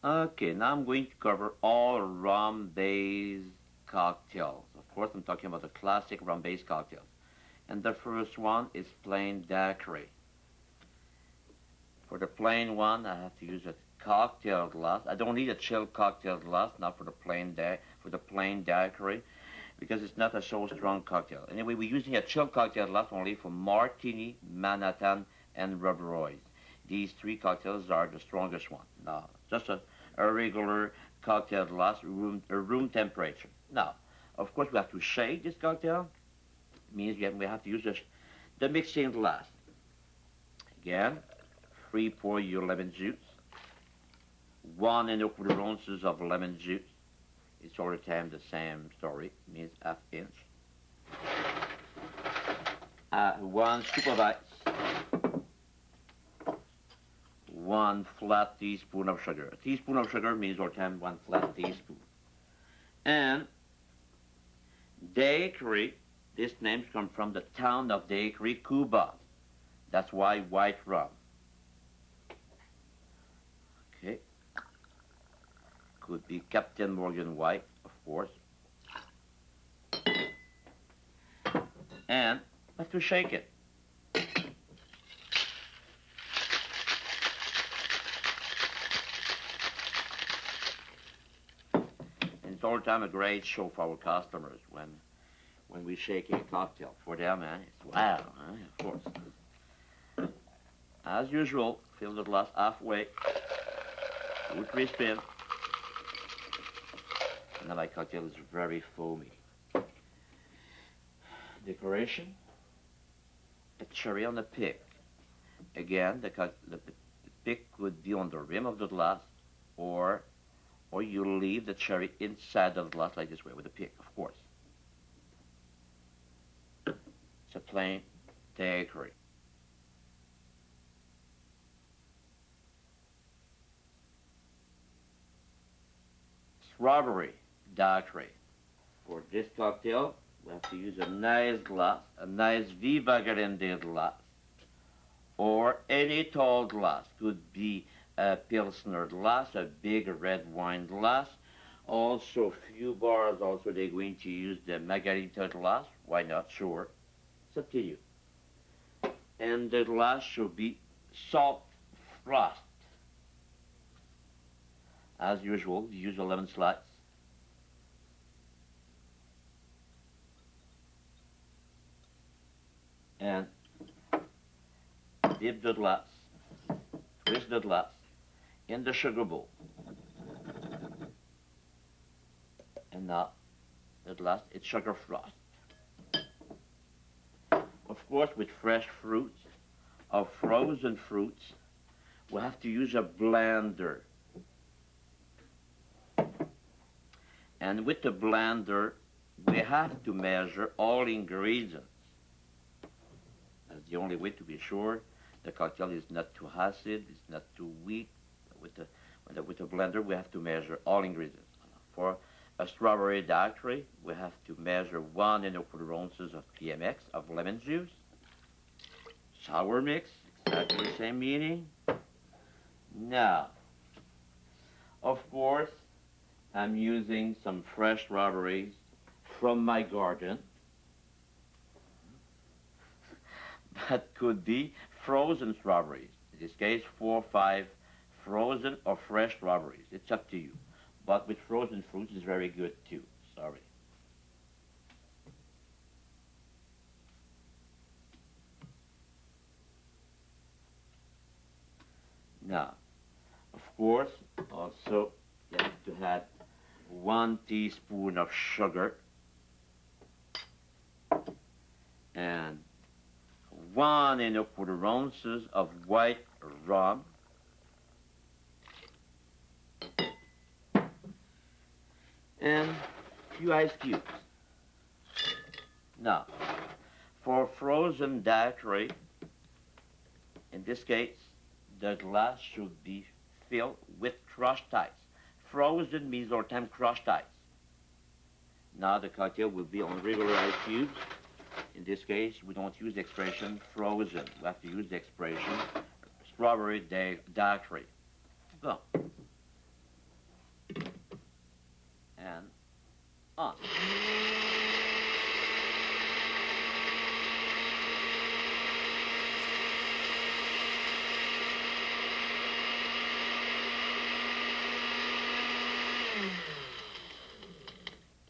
Okay, now I'm going to cover all rum-based cocktails. Of course, I'm talking about the classic rum-based cocktails. And the first one is plain daiquiri. For the plain one, I have to use a cocktail glass. I don't need a chilled cocktail glass, not for the plain daiquiri, because it's not a so strong cocktail. Anyway, we're using a chilled cocktail glass only for Martini, Manhattan, and Rubberoids. These three cocktails are the strongest one. Now, just a regular cocktail glass, room temperature. Now, of course, we have to shake this cocktail. It means we have to use the mixing glass. Again, 3 pour your lemon juice. 1 1/4 ounces of lemon juice. It's all the time the same story. It means ½ inch. 1 scoop of ice. 1 flat teaspoon of sugar. A teaspoon of sugar means all the time 1 flat teaspoon. And daiquiri, this name comes from the town of Daiquiri, Cuba. That's why white rum. Okay. Could be Captain Morgan White, of course. And have to shake it. And it's all the time a great show for our customers when we shake a cocktail. For them, it's wow, of course. As usual, fill the glass halfway. 2 3 spins. And now my cocktail is very foamy. Decoration. A cherry on a pick. Again, the pick could be on the rim of the glass, or you leave the cherry inside of the glass like this way with a pick, of course. It's a plain daiquiri. Strawberry daiquiri. For this cocktail, we have to use a nice glass, a nice Viva Grande glass, or any tall glass. Could be a Pilsner glass, a big red wine glass. Also, few bars, also they're going to use the Margarita glass. Why not? Sure. It's up to you. And the glass should be salt frost. As usual, use a lemon slice. And dip the glass, twist the glass in the sugar bowl. And now the glass is sugar frost. Of course, with fresh fruits or frozen fruits, we have to use a blender. And with the blender, we have to measure all ingredients. That's the only way to be sure the cocktail is not too acid, it's not too weak. With the blender, we have to measure all ingredients. For a strawberry daiquiri, we have to measure 1 1/4 ounces of PMX, of lemon juice. Sour mix, exactly the same meaning. Now, of course, I'm using some fresh strawberries from my garden. That could be frozen strawberries. In this case, 4 or 5 frozen or fresh strawberries. It's up to you. But with frozen fruits, it's very good too. Sorry. Now, of course, also you have to add 1 teaspoon of sugar and 1 1/4 ounces of white rum. And a few ice cubes. Now, for frozen daiquiri, in this case, the glass should be filled with crushed ice. Frozen means all the time crushed ice. Now the cocktail will be on regular ice cubes. In this case, we don't use the expression frozen. We have to use the expression strawberry daiquiri. Go. on.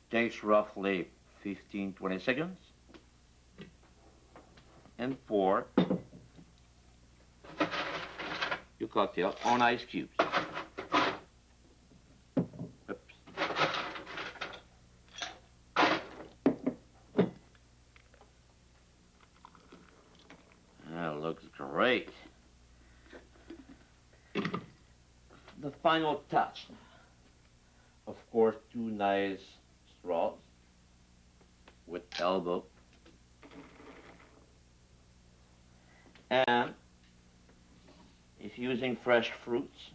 Takes roughly 15-20 seconds. And pour your cocktail on ice cubes. Oops. That looks great. The final touch. Of course, 2 nice straws with elbow. And if using fresh fruits,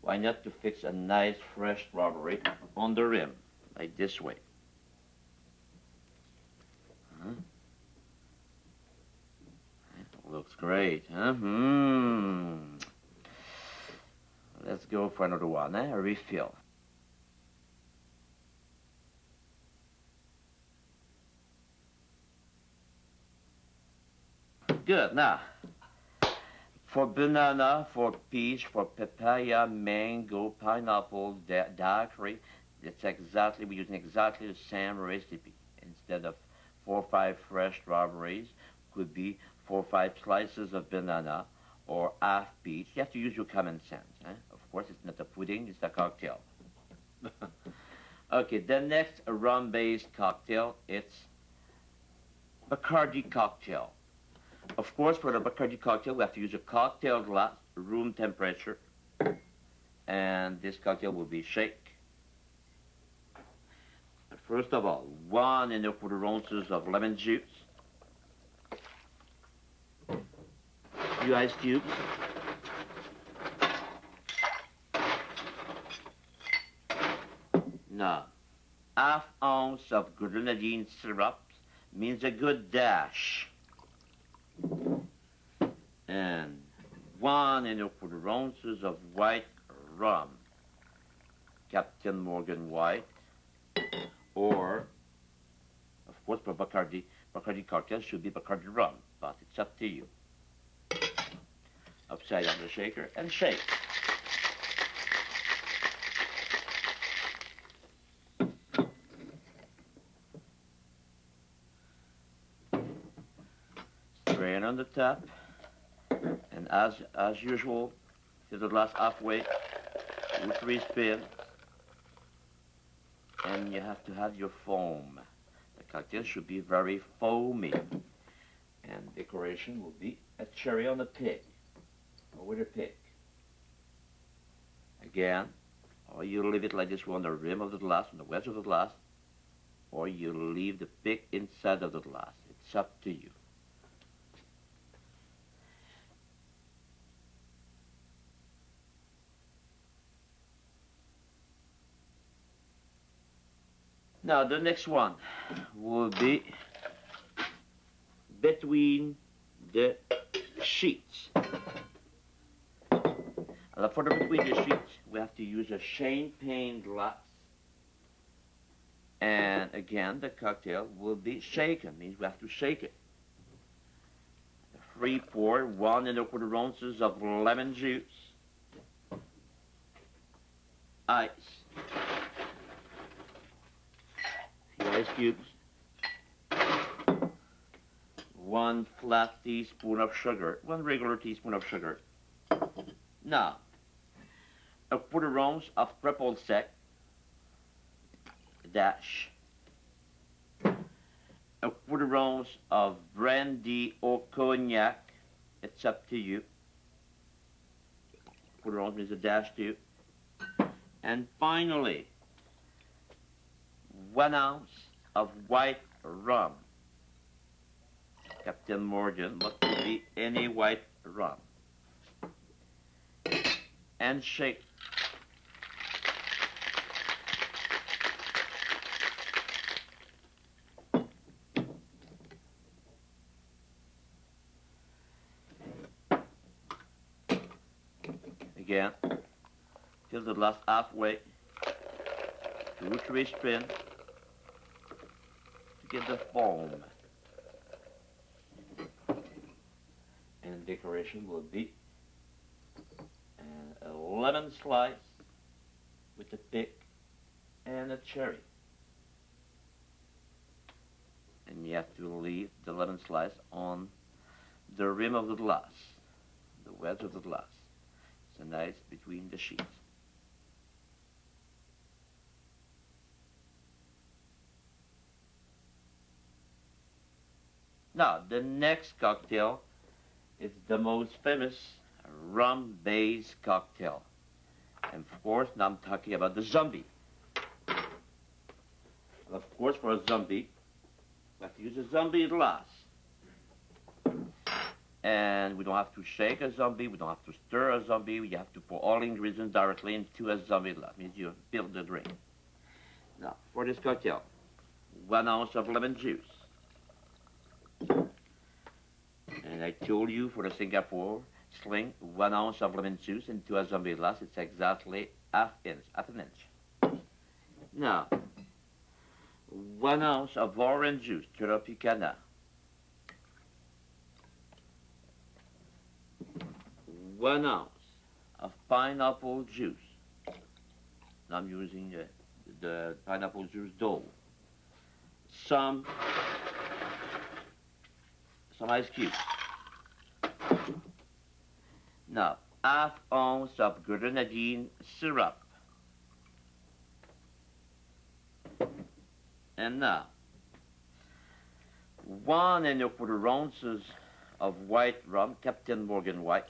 why not to fix a nice fresh strawberry on the rim, like this way. It looks great, huh? Let's go for another one, a refill. Good. Now, for banana, for peach, for papaya, mango, pineapple, daiquiri, we're using exactly the same recipe. Instead of 4 or 5 fresh strawberries, could be 4 or 5 slices of banana or half peach. You have to use your common sense. Of course, it's not a pudding, it's a cocktail. Okay, the next rum-based cocktail, it's Bacardi cocktail. Of course, for the Bacardi cocktail, we have to use a cocktail glass, room temperature, and this cocktail will be shake. First of all, 1 1/4 ounces of lemon juice, few ice cubes, now, 1/2 ounce of grenadine syrup means a good dash. And 1 1/4 ounces of white rum, Captain Morgan White, or, of course, for Bacardi cocktail should be Bacardi rum, but it's up to you. Upside down the shaker and shake. Strain on the top. And as usual, fill the glass halfway, 2-3 spins, and you have to have your foam. The cocktail should be very foamy. And decoration will be a cherry on a pig, or with a pig. Again, or you leave it like this on the rim of the glass, on the wedge of the glass, or you leave the pig inside of the glass. It's up to you. Now, the next one will be between the sheets. And for the between the sheets, we have to use a champagne glass. And again, the cocktail will be shaken, means we have to shake it. Free pour 1 1/4 ounces of lemon juice, ice, ice cubes, 1 flat teaspoon of sugar, 1 regular teaspoon of sugar. Now, 1/4 ounce of triple sec, dash, 1/4 ounce of brandy or cognac, it's up to you. 1/4 ounce is a dash too. And finally, 1 ounce of white rum. Captain Morgan, but could be any white rum. And shake. Again, fill the glass halfway, 2-3 spins to get the foam. And decoration will be a lemon slice with a pick and a cherry. And you have to leave the lemon slice on the rim of the glass, the wedge of the glass. So nice between the sheets. Now, the next cocktail is the most famous rum-based cocktail. And of course, now I'm talking about the zombie. And of course, for a zombie, we have to use a zombie glass. And we don't have to shake a zombie, we don't have to stir a zombie, you have to pour all ingredients directly into a zombie glass. Means you build the drink. Now, for this cocktail, 1 ounce of lemon juice. And I told you for the Singapore sling, 1 ounce of lemon juice into a zombie glass, it's exactly half an inch. Now, 1 ounce of orange juice, Tropicana. 1 ounce of pineapple juice. Now I'm using the pineapple juice Dole. Some ice cubes. Now, half ounce of grenadine syrup. And now, 1 1/4 ounces of white rum, Captain Morgan White.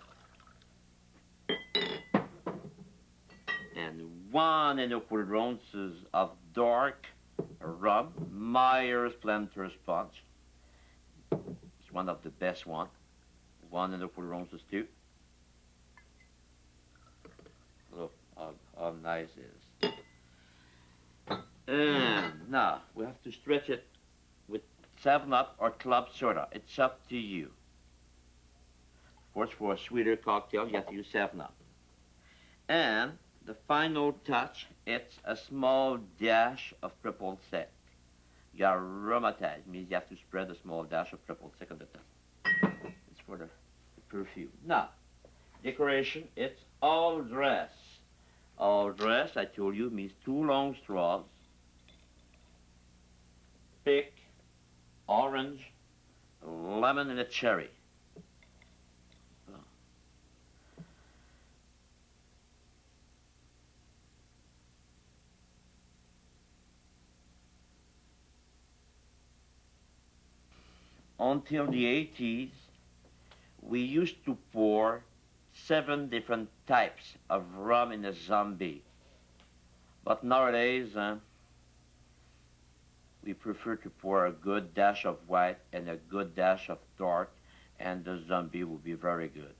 And 1 1/4 ounces of dark rum, Myers Planter's Punch. It's one of the best one. 1 1/4 ounces too. Look how nice it is. And now we have to stretch it with 7-Up or club soda. It's up to you. Of course, for a sweeter cocktail, you have to use 7-Up. And the final touch, it's a small dash of triple sec. You are aromatized, means you have to spread a small dash of triple sec on the top. It's for the perfume. Now, decoration, it's all dress. All dress, I told you, means 2 long straws. Pick, orange, lemon, and a cherry. Until the 80s, we used to pour 7 different types of rum in a zombie. But nowadays, we prefer to pour a good dash of white and a good dash of dark, and the zombie will be very good.